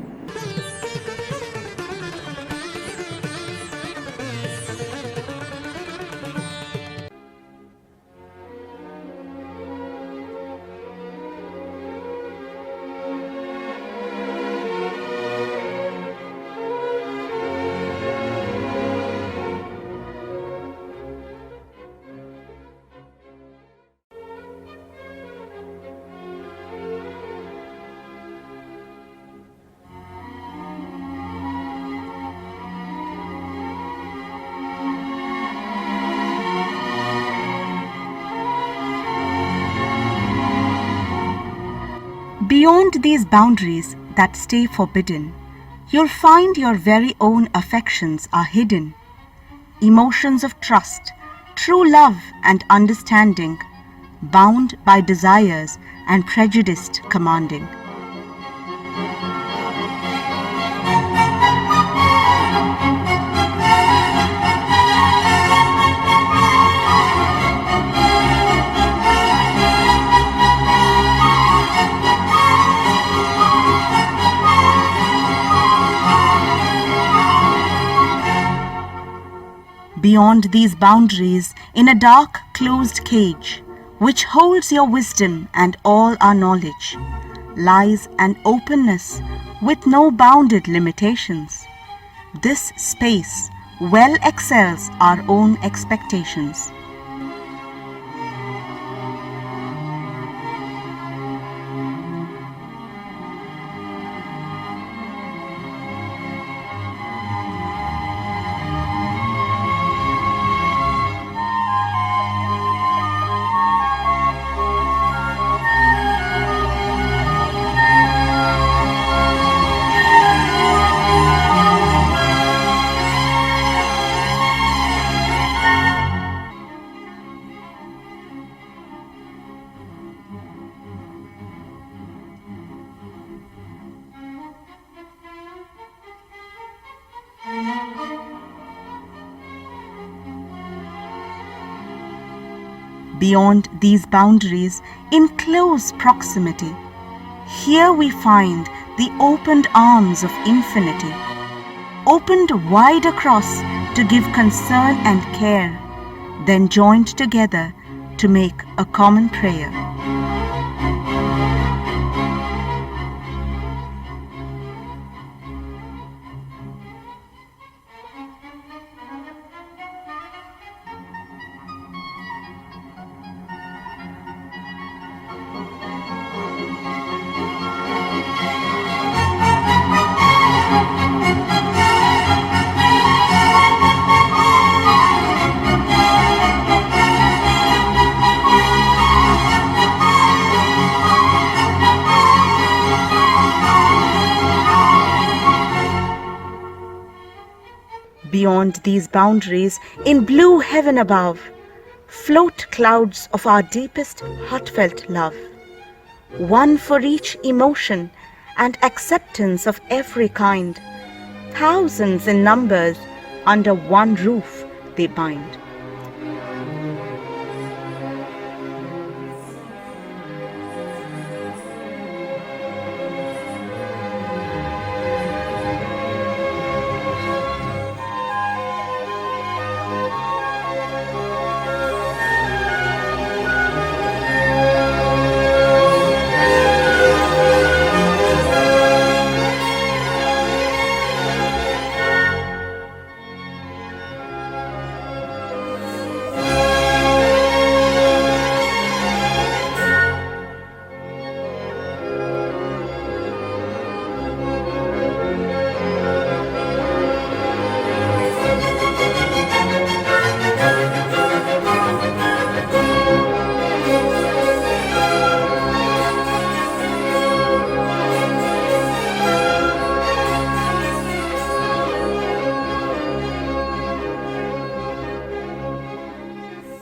T: Beyond these boundaries that stay forbidden, you'll find your very own affections are hidden. Emotions of trust, true love and understanding, bound by desires and prejudiced commanding. Beyond these boundaries, in a dark, closed cage, which holds your wisdom and all our knowledge, lies an openness with no bounded limitations. This space well excels our own expectations. Beyond these boundaries, in close proximity, here we find the opened arms of infinity, opened wide across to give concern and care, then joined together to make a common prayer. Beyond these boundaries, in blue heaven above, float clouds of our deepest heartfelt love. One for each emotion and acceptance of every kind. Thousands in numbers under one roof they bind.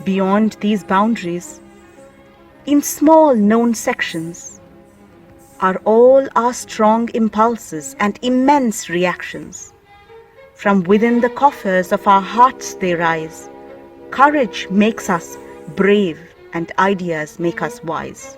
T: Beyond these boundaries, in small known sections, are all our strong impulses and immense reactions. From within the coffers of our hearts they rise. Courage makes us brave and ideas make us wise.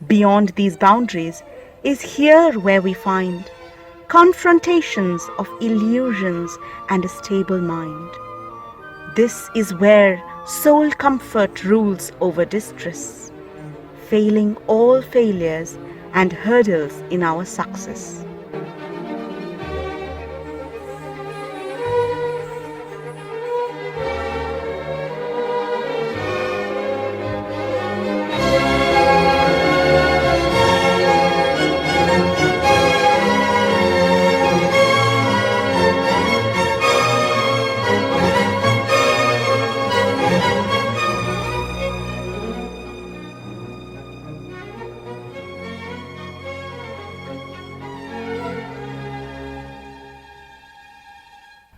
T: Beyond these boundaries is here where we find confrontations of illusions and a stable mind. This is where soul comfort rules over distress, failing all failures and hurdles in our success.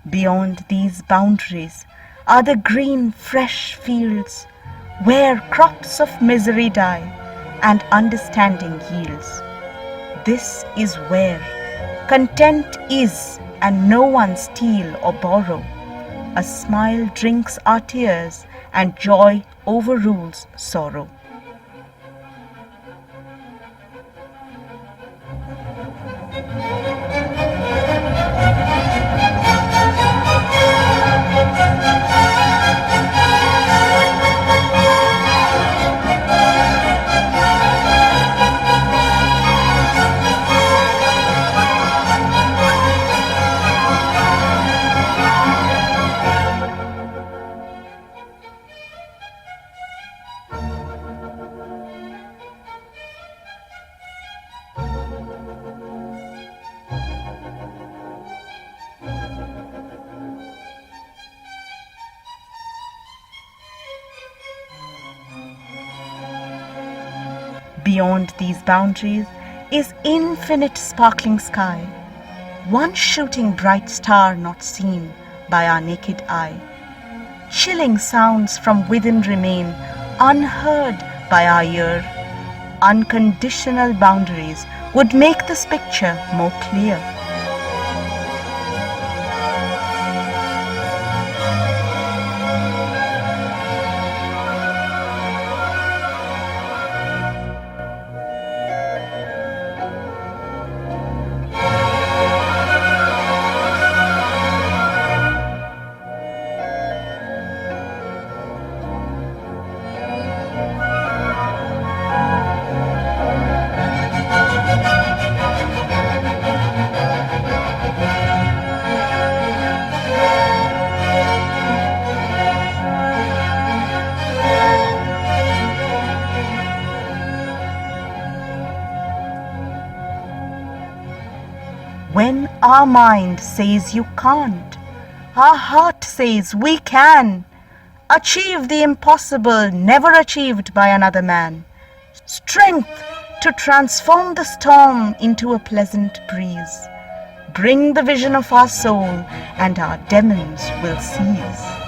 T: Beyond these boundaries are the green, fresh fields where crops of misery die and understanding yields. This is where content is and no one steal or borrow. A smile drinks our tears and joy overrules sorrow. Beyond these boundaries is infinite sparkling sky, one shooting bright star not seen by our naked eye. Chilling sounds from within remain unheard by our ear. Unconditional boundaries would make this picture more clear. Our mind says you can't. Our heart says we can. Achieve the impossible never achieved by another man. Strength to transform the storm into a pleasant breeze. Bring the vision of our soul and our demons will cease.